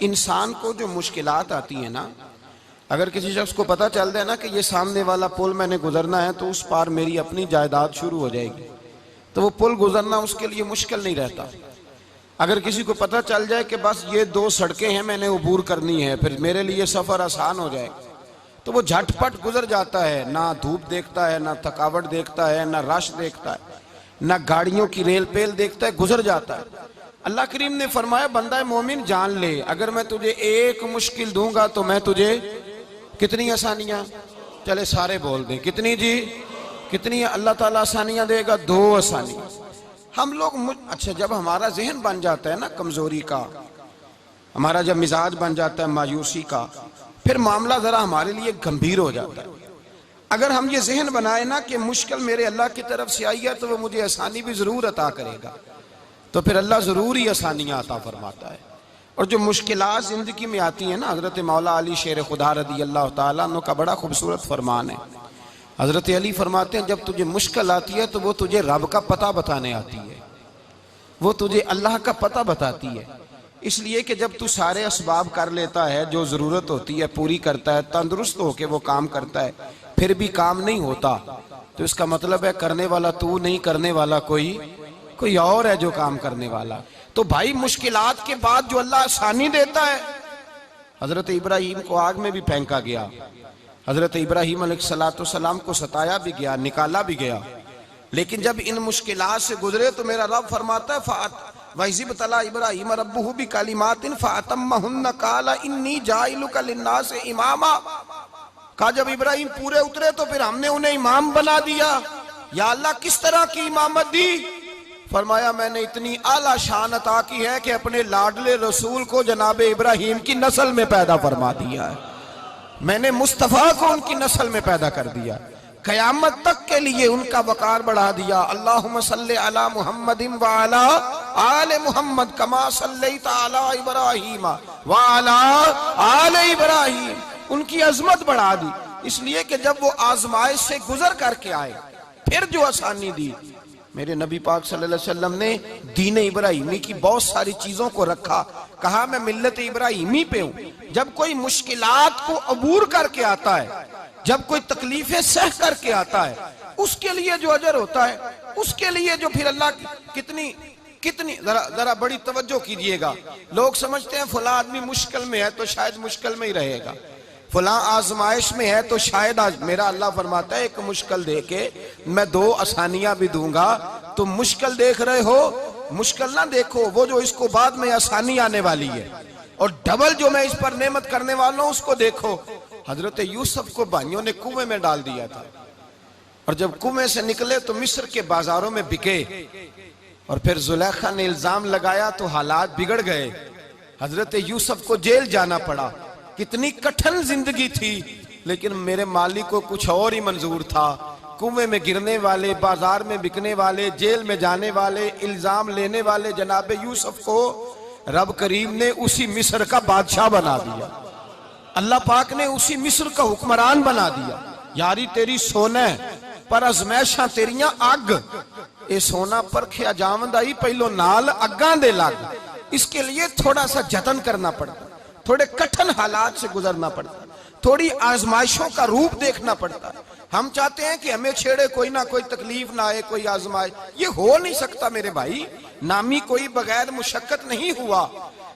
इंसान को जो मुश्किलात आती है ना, अगर किसी शख्स को पता चल जाए ना कि ये सामने वाला पुल मैंने गुजरना है तो उस पार मेरी अपनी जायदाद शुरू हो जाएगी, तो वो पुल गुजरना उसके लिए मुश्किल नहीं रहता। अगर किसी को पता चल जाए कि बस ये 2 सड़कें हैं मैंने अबूर करनी है, फिर मेरे लिए सफ़र आसान हो जाएगा, तो वो झटपट गुजर जाता है। ना धूप देखता है, ना थकावट देखता है, ना रश देखता है, ना गाड़ियों की रेल पेल देखता है, गुजर जाता है। अल्लाह करीम ने फरमाया, बंदा मोमिन जान ले, अगर मैं तुझे एक मुश्किल दूंगा तो मैं तुझे कितनी आसानियां, चले सारे बोल दें, कितनी जी, कितनी अल्लाह ताला आसानियां देगा? 2 आसानियां। हम लोग अच्छा, जब हमारा जहन बन जाता है ना कमजोरी का, हमारा जब मिजाज बन जाता है मायूसी का, फिर मामला जरा हमारे लिए गंभीर हो जाता है। अगर हम ये जहन बनाए ना कि मुश्किल मेरे अल्लाह की तरफ से आई है तो वो मुझे आसानी भी जरूर अता करेगा, तो फिर अल्लाह जरूर ही आसानियां अता फरमाता है। और जो मुश्किलात जिंदगी में आती है ना, हजरत मौला अली शेर खुदा रदी अल्लाह तआला अन्हु का बड़ा खूबसूरत फरमान है। हजरत अली फरमाते हैं, जब तुझे मुश्किल आती है तो वो तुझे रब का पता बताने आती है, वो तुझे अल्लाह का पता बताती है। इसलिए कि जब तू सारे असबाब कर लेता है, जो जरूरत होती है पूरी करता है, तंदुरुस्त होके वो काम करता है, फिर भी काम नहीं होता, तो इसका मतलब है करने वाला तू नहीं, करने वाला कोई और है जो काम करने वाला। तो भाई मुश्किलात के बाद जो अल्लाह आसानी देता है, हजरत इब्राहिम को आग में भी फेंका गया, हजरत इब्राहिम अलैहिस्सलाम को सताया भी गया, निकाला भी गया, लेकिन जब इन मुश्किलात से गुजरे तो मेरा रब फरमाता है, वइज़िब्तला इब्राहिम रब्बुहु बिकलिमातिन फअतम्महुन्ना क़ाला इन्नी जाइलुका लिन्नासि इमामा। कहा जब इब्राहिम पूरे उतरे तो फिर हमने उन्हें इमाम बना दिया। या अल्लाह किस तरह की इमामत दी? फरमाया मैंने इतनी आला शान अता की है कि अपने लाडले रसूल को जनाबे इब्राहिम की नस्ल में पैदा फरमा दिया है, मैंने मुस्तफ़ा को उनकी नस्ल में पैदा कर दिया, क़यामत तक के लिए उनका वकार बढ़ा दिया। अल्लाहुम्मा सल्लि अला मुहम्मदिन व अला आले मुहम्मद कमा सल्लैता अला इब्राहीम व अला आले इब्राहीम, उनकी अजमत बढ़ा दी। इसलिए कि जब वो आजमाइश से गुजर करके आए फिर जो आसानी दी, मेरे नबी पाक सल्लल्लाहु अलैहि वसल्लम ने दीन इब्राहिमी की बहुत सारी चीजों को रखा, कहा मैं मिल्लत इब्राहिमी पे हूं। जब कोई मुश्किलात को अबूर करके आता है, जब कोई तकलीफें सह करके आता है, उसके लिए जो अजर होता है, उसके लिए जो फिर अल्लाह कितनी कितनी जरा बड़ी तवज्जो कीजिएगा। लोग समझते हैं फला आदमी मुश्किल में है तो शायद मुश्किल में ही रहेगा, फला आजमाइश में है तो शायद आज, मेरा अल्लाह फरमाता है एक मुश्किल दे के मैं 2 आसानियां भी दूंगा। तुम मुश्किल देख रहे हो, मुश्किल ना देखो, वो जो इसको बाद में आसानी आने वाली है, और डबल जो मैं इस पर नेमत करने वाला हूं उसको देखो। हजरत यूसुफ को भाइयों ने कुएं में डाल दिया था, और जब कुएं से निकले तो मिस्र के बाजारों में बिके, और फिर जुलेखा ने इल्जाम लगाया तो हालात बिगड़ गए, हजरत यूसुफ को जेल जाना पड़ा। कितनी कठिन जिंदगी थी, लेकिन मेरे मालिक को कुछ और ही मंजूर था। कुएं में गिरने वाले, बाजार में बिकने वाले, जेल में जाने वाले, इल्जाम लेने वाले जनाबे यूसुफ को रब करीम ने उसी मिस्र का बादशाह बना दिया, अल्लाह पाक ने उसी मिस्र का हुक्मरान बना दिया। यारी तेरी सोना पर अजमैशा तेरियां अग, ये सोना परखिया जावंदा ही पहलो नाल अग्गां दे लग। इसके लिए थोड़ा सा जतन करना पड़ता, थोड़े कठिन हालात से गुजरना पड़ता, थोड़ी आजमाइशों का रूप देखना पड़ता। हम चाहते हैं कि हमें छेड़े कोई ना कोई तकलीफ ना आए, कोई आजमाइश, ये हो नहीं सकता मेरे भाई। नामी कोई बगैर मुशक्कत नहीं हुआ,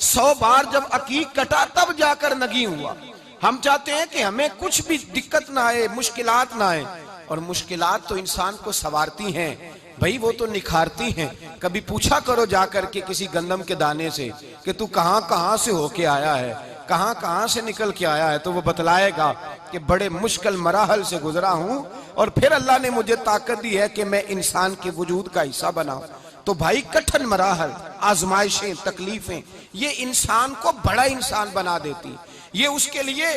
100 बार जब अकीक कटा तब जाकर नगी हुआ। हम चाहते हैं कि हमें कुछ भी दिक्कत ना आए, मुश्किलात ना आए, और मुश्किलात तो इंसान को संवारती हैं भाई, वो तो निखारती हैं। कभी पूछा करो जाकर के किसी गंदम के दाने से कि तू कहां कहां से होके आया है, कहां कहां से निकल के आया है, तो वो बतलाएगा कि बड़े मुश्किल मराहल से गुजरा हूं, और फिर अल्लाह ने मुझे ताकत दी है कि मैं इंसान के वजूद का हिस्सा बनाऊं। तो भाई कठिन मराहल, आजमाइशें, तकलीफें, ये इंसान को बड़ा इंसान बना देती, ये उसके लिए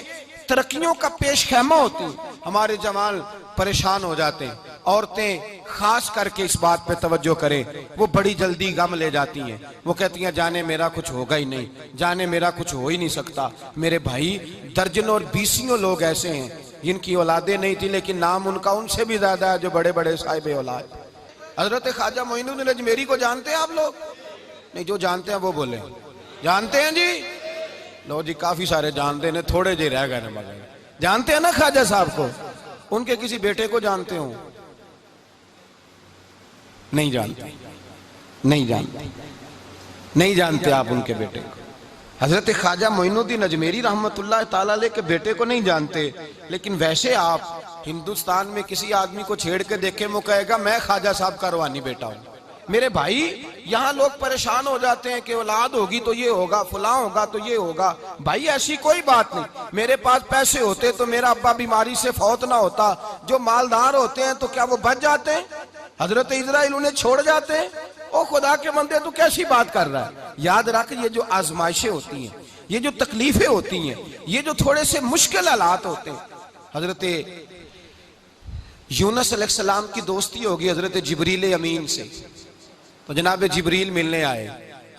तरक्कियों का पेश खैमा होती। हमारे जवान परेशान हो जाते हैं, औरतें खास करके इस बात पे तवज्जो करें, वो बड़ी जल्दी गम ले जाती हैं। वो कहती हैं जाने मेरा कुछ होगा ही नहीं, जाने मेरा कुछ हो ही नहीं सकता। मेरे भाई दर्जनों और बीसियों लोग ऐसे हैं जिनकी औलादे नहीं थी, लेकिन नाम उनका उनसे भी ज्यादा है जो बड़े बड़े साहिब औलाद। हजरत ख्वाजा मोइनुद्दीन अजमेरी को जानते हैं आप लोग? नहीं, जो जानते हैं वो बोले। जानते हैं जी? लो जी, काफी सारे जानते हैं, थोड़े जे रह गए मगर जानते हैं ना ख्वाजा साहब को? उनके किसी बेटे को जानते हो? नहीं जानते, नहीं जानते, नहीं जानते आप उनके बेटे को। हजरत ख्वाजा मोइनुद्दीन अजमेरी रहमतुल्लाह ताला अलैह के बेटे को नहीं जानते, लेकिन वैसे आप हिंदुस्तान में किसी आदमी को छेड़ के देखे, वो कहेगा मैं ख्वाजा साहब का रूहानी बेटा हूं। मेरे भाई, यहाँ लोग परेशान हो जाते हैं कि औलाद होगी तो ये होगा, फुला होगा तो ये होगा। भाई ऐसी कोई बात नहीं। मेरे पास पैसे होते तो मेरा अब्बा बीमारी से फौत ना होता। जो मालदार होते हैं तो क्या वो बच जाते हैं? हजरत इजराइल उन्हें छोड़ जाते हैं? ओ खुदा के बंदे, तू कैसी बात कर रहा है? याद रख, ये जो आजमाइशें होती हैं, ये जो तकलीफें होती हैं, ये जो थोड़े से मुश्किल हालात होते हैं। हजरत यूनुस अलैहिस्सलाम की दोस्ती होगी हजरत जिब्रील अमीन से, तो जनाब जिब्रील मिलने आए।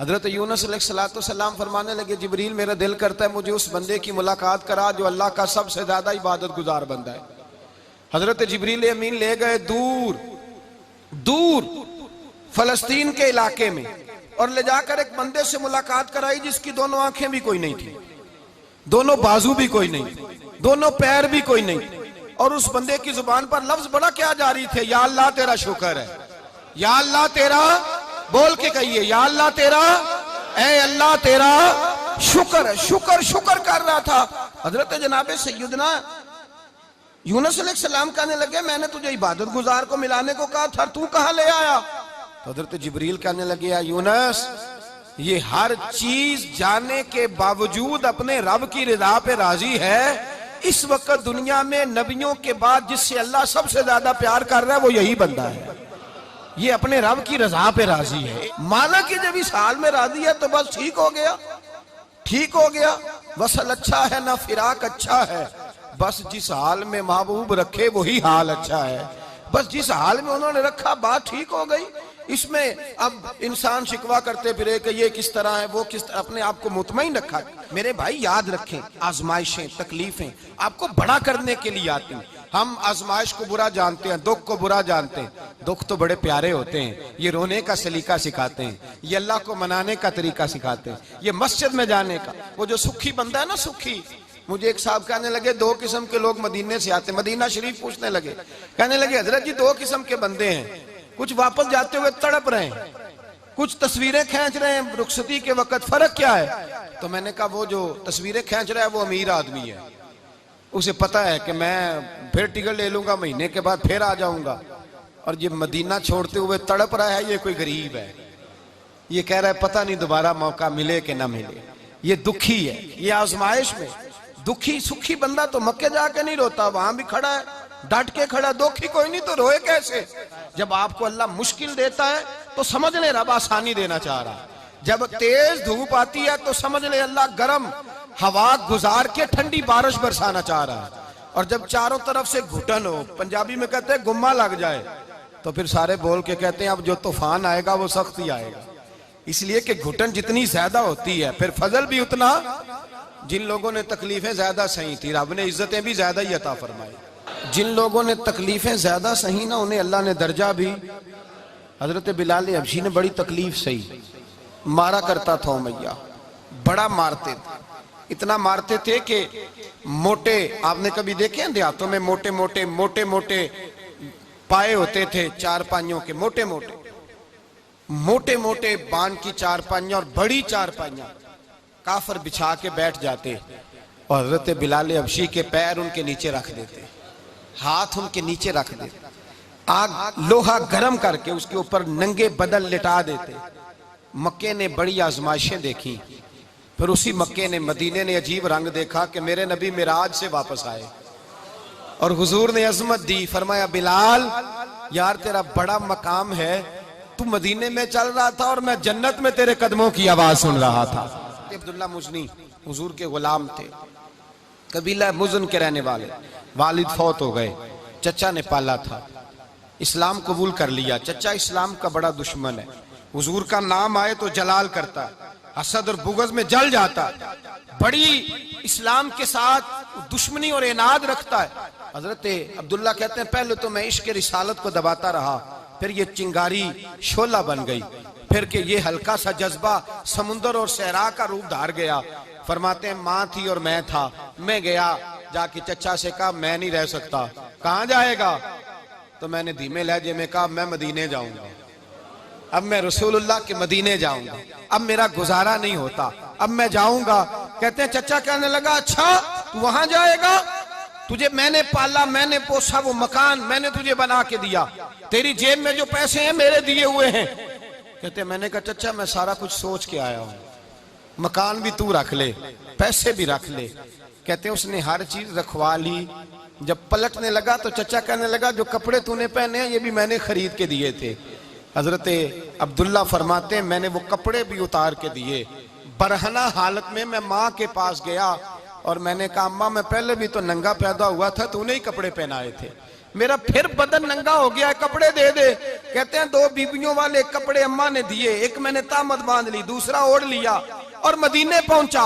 हजरत यूनुस अलैहिस्सलाम फरमाने लगे, जिब्रील मेरा दिल करता है मुझे उस बंदे की मुलाकात करा जो अल्लाह का सबसे ज्यादा इबादत गुजार बंदा है। हजरत जिब्रील अमीन ले गए दूर दूर फलस्तीन के इलाके में, और ले जाकर एक बंदे से मुलाकात कराई जिसकी दोनों आंखें भी कोई नहीं थी, दोनों बाजू भी कोई नहीं, दोनों पैर भी कोई नहीं, और उस बंदे की जुबान पर लफ्ज बड़ा क्या जारी थे, या अल्लाह तेरा शुक्र है, या अल्लाह तेरा, बोल के कहिए, या अल्लाह तेरा, ऐ अल्लाह तेरा शुक्र है। शुक्र शुक्र कर रहा था। हजरत जनाब सैयदना यूनुस अलैहिस्सलाम कहने लगे, मैंने तुझे इबादत गुजार को मिलाने को कहा था, तू कहां ले आया? तो हजरत जिब्रील कहने लगे, या यूनुस, ये हर चीज जाने के बावजूद अपने रब की रिदा पे राजी है। इस वक्त दुनिया में नबियों के बाद जिससे अल्लाह सबसे ज्यादा प्यार कर रहा है वो यही बंदा है। ये अपने रब की रजा पे राजी है। माना कि जब इस हाल में राजी है तो बस ठीक हो गया, ठीक हो गया। वसल अच्छा है ना फिराक अच्छा है, बस जिस हाल में महबूब रखे वही हाल अच्छा है। बस जिस हाल में उन्होंने रखा बात ठीक हो गई। इसमें अब इंसान शिकवा करते फिरे कि ये किस तरह है, वो किस तरह, अपने आप को मुतमईन रखा। मेरे भाई याद रखें, आजमाइशें तकलीफें आपको बड़ा करने के लिए आती हैं। हम आजमाइश को बुरा जानते हैं, दुख को बुरा जानते हैं। दुख तो बड़े प्यारे होते हैं, ये रोने का सलीका सिखाते हैं, ये अल्लाह को मनाने का तरीका सिखाते हैं, ये मस्जिद में जाने का। वो जो सुखी बंदा है ना, सुखी, मुझे एक साहब कहने लगे दो किस्म के लोग मदीने से आते, मदीना शरीफ पूछने लगे, कहने लगे हजरत जी दो किस्म के बंदे हैं, कुछ वापस जाते हुए तड़प रहे हैं, कुछ तस्वीरें खींच रहे हैं रुखसती के वक्त, फर्क क्या है? तो मैंने कहा वो जो तस्वीरें खींच रहा है वो अमीर आदमी है, उसे पता है कि मैं फिर टिकट ले लूंगा, महीने के बाद फिर आ जाऊंगा। और ये मदीना छोड़ते हुए तड़प रहा है, ये कोई गरीब है, ये कह रहा है पता नहीं दोबारा मौका मिले कि ना मिले। ये दुखी है, ये आजमाइश में दुखी। सुखी बंदा तो मक्के जाके नहीं रोता, वहां भी खड़ा है, डट के खड़ा। दुखी कोई नहीं तो रोए कैसे? जब आपको अल्लाह मुश्किल देता है तो समझ ले रब आसानी देना चाह रहा है। जब तेज धूप आती है तो समझ ले अल्लाह गर्म हवा गुजार के ठंडी बारिश बरसाना चाह रहा है। और जब चारों तरफ से घुटन हो, पंजाबी में कहते हैं गुम्मा लग जाए, तो फिर सारे बोल के कहते हैं अब जो तूफान आएगा वो सख्त ही आएगा। इसलिए कि घुटन जितनी ज्यादा होती है फिर फजल भी उतना। जिन लोगों ने तकलीफें ज्यादा सही थी रब ने इज्जतें भी ज्यादा ही अता फरमाई। जिन लोगों ने तकलीफें ज्यादा सही ना उन्हें अल्लाह ने दर्जा भी। हजरत बिलाल हबशी ने बड़ी तकलीफ सही, मारा करता था मैया, बड़ा मारते थे, इतना मारते थे कि मोटे, आपने कभी देखे हैं देहातों में मोटे मोटे मोटे मोटे पाए होते थे, चार पाइयों के मोटे मोटे मोटे मोटे बान की चार पाइयां और बड़ी चार पाइयां काफर बिछा के बैठ जाते और हजरत बिलाल हबशी के पैर उनके नीचे रख देते, हाथ उनके नीचे रख देते, आग लोहा गर्म करके उसके ऊपर नंगे बदन लिटा देते। मक्के ने बड़ी आजमाइशें देखी, फिर उसी मक्के ने, मदीने ने अजीब रंग देखा कि मेरे नबी मिराज से वापस आए और हुजूर ने अजमत दी। फरमाया बिलाल यार तेरा बड़ा मकाम है, तू मदीने में चल रहा था और मैं जन्नत में तेरे कदमों की आवाज सुन रहा था। अब्दुल्ला मुजनी हुजूर के गुलाम थे, कबीला मुजन के रहने वाले, वालिद फौत हो गए, चचा ने पाला था, इस्लाम कबूल कर लिया। चचा इस्लाम का बड़ा दुश्मन है, हुजूर का नाम आए तो जलाल करता है, हसद और बुगज में जल जाता है, बड़ी इस्लाम के साथ दुश्मनी और इनाद रखता है। हजरत अब्दुल्ला कहते हैं पहले तो मैं इश्क रिसालत को दबाता रहा, फिर ये चिंगारी शोला बन गई, फिर के ये हल्का सा जज्बा समुंदर और सहरा का रूप धार गया, फरमाते हैं माँ थी और मैं था। मैं गया, जाके चचा से कहा मैं नहीं रह सकता। कहाँ जाएगा? तो मैंने धीमे लहजे में कहा मैं मदीने जाऊंगा, अब मैं रसूलुल्लाह के मदीने जाऊंगा, अब मेरा गुजारा नहीं होता, अब मैं जाऊंगा। कहते हैं चचा कहने लगा अच्छा तू वहां जाएगा, तुझे मैंने पाला, मैंने पोसा, वो मकान मैंने तुझे बना के दिया, तेरी जेब में जो पैसे हैं मेरे दिए हुए हैं। कहते हैं मैंने कहा चचा मैं सारा कुछ सोच के आया हूं, मकान भी तू रख ले, पैसे भी रख ले। कहते हैं उसने हर चीज रखवा ली। जब पलटने लगा तो चचा कहने लगा जो कपड़े तूने पहने हैं ये भी मैंने खरीद के दिए थे। हजरत अब्दुल्ला फरमाते हैं मैंने वो कपड़े भी उतार के दिए। बरहना हालत में मैं माँ के पास गया और मैंने कहा अम्मा मैं पहले भी तो नंगा पैदा हुआ था, तूने ही कपड़े पहनाए थे, मेरा फिर बदन नंगा हो गया है, कपड़े दे दे। कहते हैं 2 बीबियों वाले कपड़े अम्मा ने दिए, एक मैंने तामत बांध ली, दूसरा ओढ़ लिया और मदीने पहुंचा।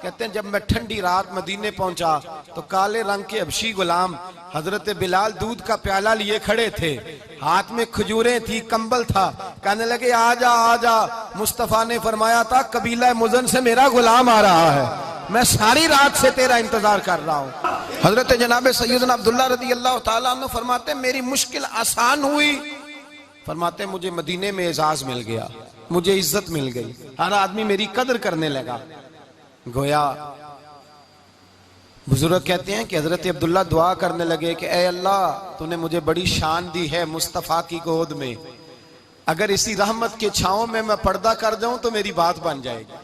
कहते हैं जब मैं ठंडी रात मदीने पहुंचा तो काले रंग के हबशी गुलाम हजरत बिलाल दूध का प्याला लिए खड़े थे, हाथ में खजूरें थी, कंबल था। कहने लगे आजा आजा। मुस्तफा ने फरमाया था कबीला मुजन से मेरा गुलाम आ रहा है, मैं सारी रात से तेरा इंतजार कर रहा हूँ। हजरत जनाब सैयदना अब्दुल्ला रज़ी अल्लाह ताला अन्हु फरमाते मेरी मुश्किल आसान हुई। फरमाते मुझे मदीने में एजाज मिल गया, मुझे इज्जत मिल गई, हर आदमी मेरी कदर करने लगा। गोया बुजुर्ग कहते हैं कि हजरत अब्दुल्ला दुआ करने लगे कि ए अल्लाह तूने मुझे बड़ी शान दी है मुस्तफ़ा की गोद में, अगर इसी रहमत के छांव में मैं पर्दा कर जाऊं तो मेरी बात बन जाएगी।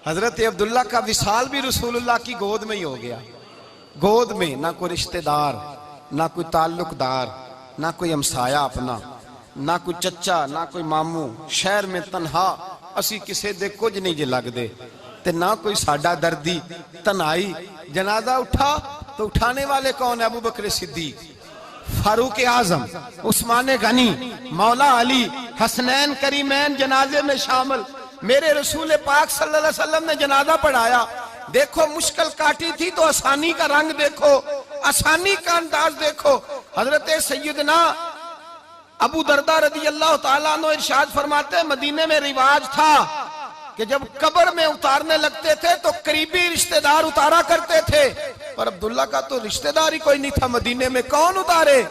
हजरत अब्दुल्ला का विसाल भी रसूलुल्लाह की गोद में ही हो गया। गोद में ना कोई रिश्तेदार, ना कोई ताल्लुकदार, ना कोई हमसाया अपना, ना कोई चचा, ना कोई मामू, शहर में तनहा असी किसे दे कुछ नहीं जे लगदे ते ना कोई साडा दर्दी। तनाई जनाजा उठा तो उठाने वाले कौन है? अबू बकर सिद्दीक, फारूक आजम, उस्मान गनी, मौला अली, हसनैन करीमैन जनाजे में शामिल। मेरे रसूल पाक सल्लल्लाहु अलैहि वसल्लम ने जनाजा पढ़ाया। देखो मुश्किल काटी थी तो आसानी का रंग देखो, आसानी का अंदाज देखो। हजरत सैयदना अबू दरदा रज़ी अल्लाह ताला अन्हु इरशाद फरमाते मदीने में रिवाज था कि जब कब्र में उतारने लगते थे तो करीबी रिश्तेदार उतारा करते थे, पर अब्दुल्ला का तो रिश्तेदार ही कोई नहीं था मदीने में, कौन उतारे?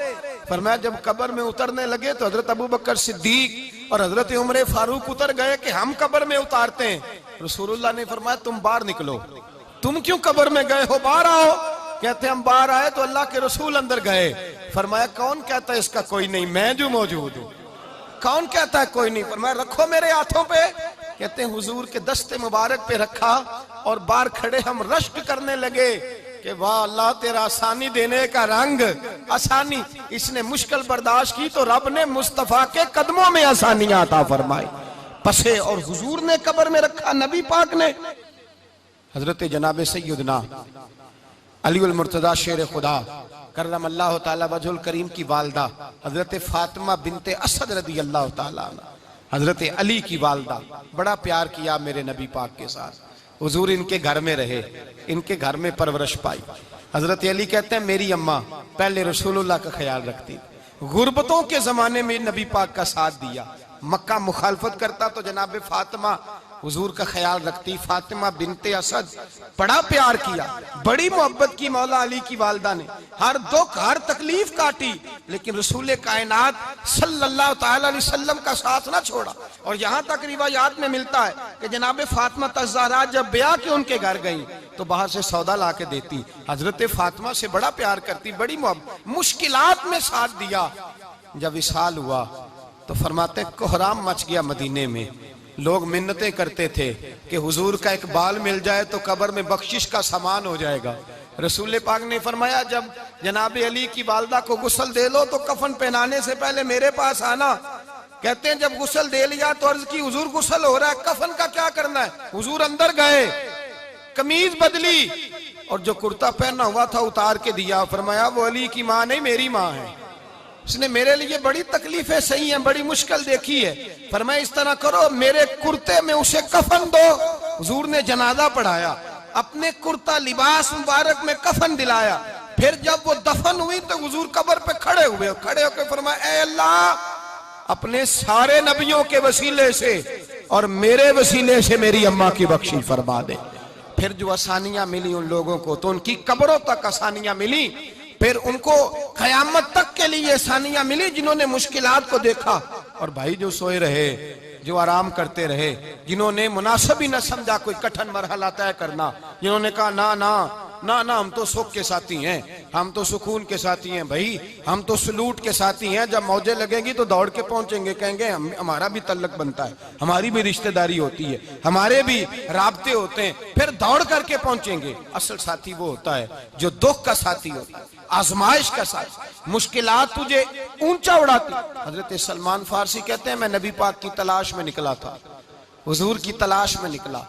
फरमाया जब कब्र में उतरने लगे तो हजरत अबू बकर सिद्दीक और हजरत उमर फारूक उतर गए कि हम कब्र में उतारते हैं। रसूलुल्लाह ने फरमाया तुम बाहर निकलो, तुम क्यों कब्र में गए हो, बाहर आओ। कहते हम बाहर आए तो अल्लाह के रसूल अंदर गए। फरमाया कौन कहता है इसका कोई नहीं, मैं जो मौजूद हूँ। कौन कहता है कोई नहीं? फरमाया रखो मेरे हाथों पे। कहते हैं हुजूर के दस्ते मुबारक पे रखा और बाहर खड़े हम रश्क करने लगे कि वाह अल्लाह तेरा आसानी देने का रंग, आसानी। इसने मुश्किल बर्दाश्त की तो रब ने मुस्तफा के कदमों में आसानियां अता फरमाई। पसे और हुजूर ने कब्र में रखा नबी पाक ने। हजरत जनाब सैयदना अली उल मुर्तजा शेर खुदा करम अल्लाह ताला वजहुल करीम की वालदा हजरत फातिमा बिनते असद रदी अल्लाह ताला, हजरत अली की वालदा, बड़ा प्यार किया मेरे नबी पाक के साथ। हुजूर इनके घर में रहे, इनके घर में परवरिश पाई। हजरत अली कहते हैं मेरी अम्मा पहले रसूलुल्लाह का ख्याल रखती, गुर्बतों के जमाने में नबी पाक का साथ दिया। मक्का मुखालफत करता तो जनाब फातिमा हुजूर का ख्याल रखती। फातिमा बिनते असद बड़ा प्यार किया, बड़ी मोहब्बत की मौला अली की वालदा ने, हर दुख हर तकलीफ काटी, लेकिन रसूल कायनात सल्लल्लाहु ताला अलैहि वसल्लम का साथ ना छोड़ा। और यहाँ तक रिवायात में मिलता है कि जनाब फातिमा तज़्ज़ारा जब ब्याह के उनके घर गई तो बाहर से सौदा ला के देती। हजरत फातिमा से बड़ा प्यार करती, बड़ी मोहब्बत, मुश्किलात में साथ दिया। जब विसाल हुआ तो फरमाते कोहराम मच गया मदीने में। लोग मिन्नतें करते थे कि हुजूर का एक बाल मिल जाए तो कब्र में बख्शिश का सामान हो जाएगा। रसूल पाक ने फरमाया जब जनाब अली की वालदा को गुस्ल दे लो तो कफन पहनाने से पहले मेरे पास आना। कहते हैं जब गुस्ल दे लिया तो अर्ज की हुजूर गुस्ल हो रहा है, कफन का क्या करना है? हुजूर अंदर गए, कमीज बदली और जो कुर्ता पहना हुआ था उतार के दिया। फरमाया वो अली की माँ नहीं मेरी माँ है, उसने मेरे लिए बड़ी तकलीफें सही हैं, बड़ी मुश्किल देखी है। फरमाया इस तरह करो मेरे कुर्ते में उसे कफन दो। हुजूर ने जनाजा पढ़ाया, अपने कुर्ता लिबास मुबारक में कफन दिलाया। फिर जब वो दफन हुई तो हुजूर कब्र पे खड़े हुए, खड़े होकर फरमाया ए अल्लाह अपने सारे नबियों के वसीले से और मेरे वसीले से मेरी अम्मा की बख्शिश फरमा दे। फिर जो आसानियां मिली उन लोगों को, तो उनकी कब्रों तक आसानियां मिली, फिर उनको कयामत तक के लिए आसानियां मिली जिन्होंने मुश्किलात को देखा। और भाई जो सोए रहे, जो आराम करते रहे, जिन्होंने मुनासिब ही न समझा कोई कठिन मरहला तय करना, जिन्होंने कहा ना ना ना ना हम तो सुख के साथी हैं, हम तो सुकून के साथी हैं भाई, हम तो सलूट के साथी हैं, जब मौजें लगेंगी तो दौड़ के पहुंचेंगे, कहेंगे हमारा भी तल्लक बनता है, हमारी भी रिश्तेदारी होती है, हमारे भी राब्ते होते हैं, फिर दौड़ करके पहुंचेंगे। असल साथी वो होता है जो दुख का साथी होता है, आजमाइश का साथी, मुश्किलात तुझे ऊंचा उड़ाती। हजरत सलमान फारसी कहते हैं मैं नबी पाक की तलाश में निकला था, हुजूर की तलाश में निकला,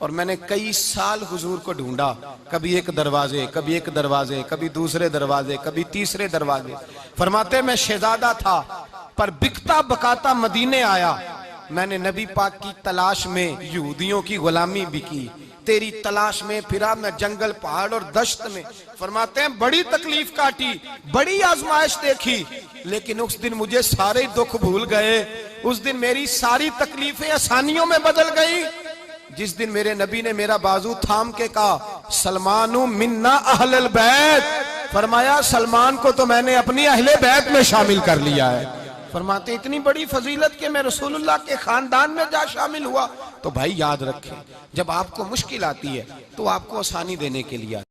और मैंने कई साल हुजूर को ढूंढा, कभी एक दरवाजे, कभी एक दरवाजे, कभी दूसरे दरवाजे, कभी तीसरे दरवाजे। फरमाते मैं शहजादा था पर बिकता बकाता मदीने आया, मैंने नबी पाक की तलाश में यहूदियों की गुलामी भी की, तेरी तलाश में फिरा मैं जंगल पहाड़ और दश्त में। फरमाते हैं बड़ी तकलीफ काटी, बड़ी आजमाइश देखी, लेकिन उस दिन मुझे सारे दुख भूल गए, उस दिन मेरी सारी तकलीफें आसानियों में बदल गई, जिस दिन मेरे नबी ने मेरा बाजू थाम के कहा सलमानु मिन्ना अहलल बैत, फरमाया सलमान को तो मैंने अपनी अहले बैत में शामिल कर लिया है। फरमाते इतनी बड़ी फजीलत के मैं रसूलुल्लाह के खानदान में जा शामिल हुआ। तो भाई याद रखें, जब आपको मुश्किल आती है तो आपको आसानी देने के लिए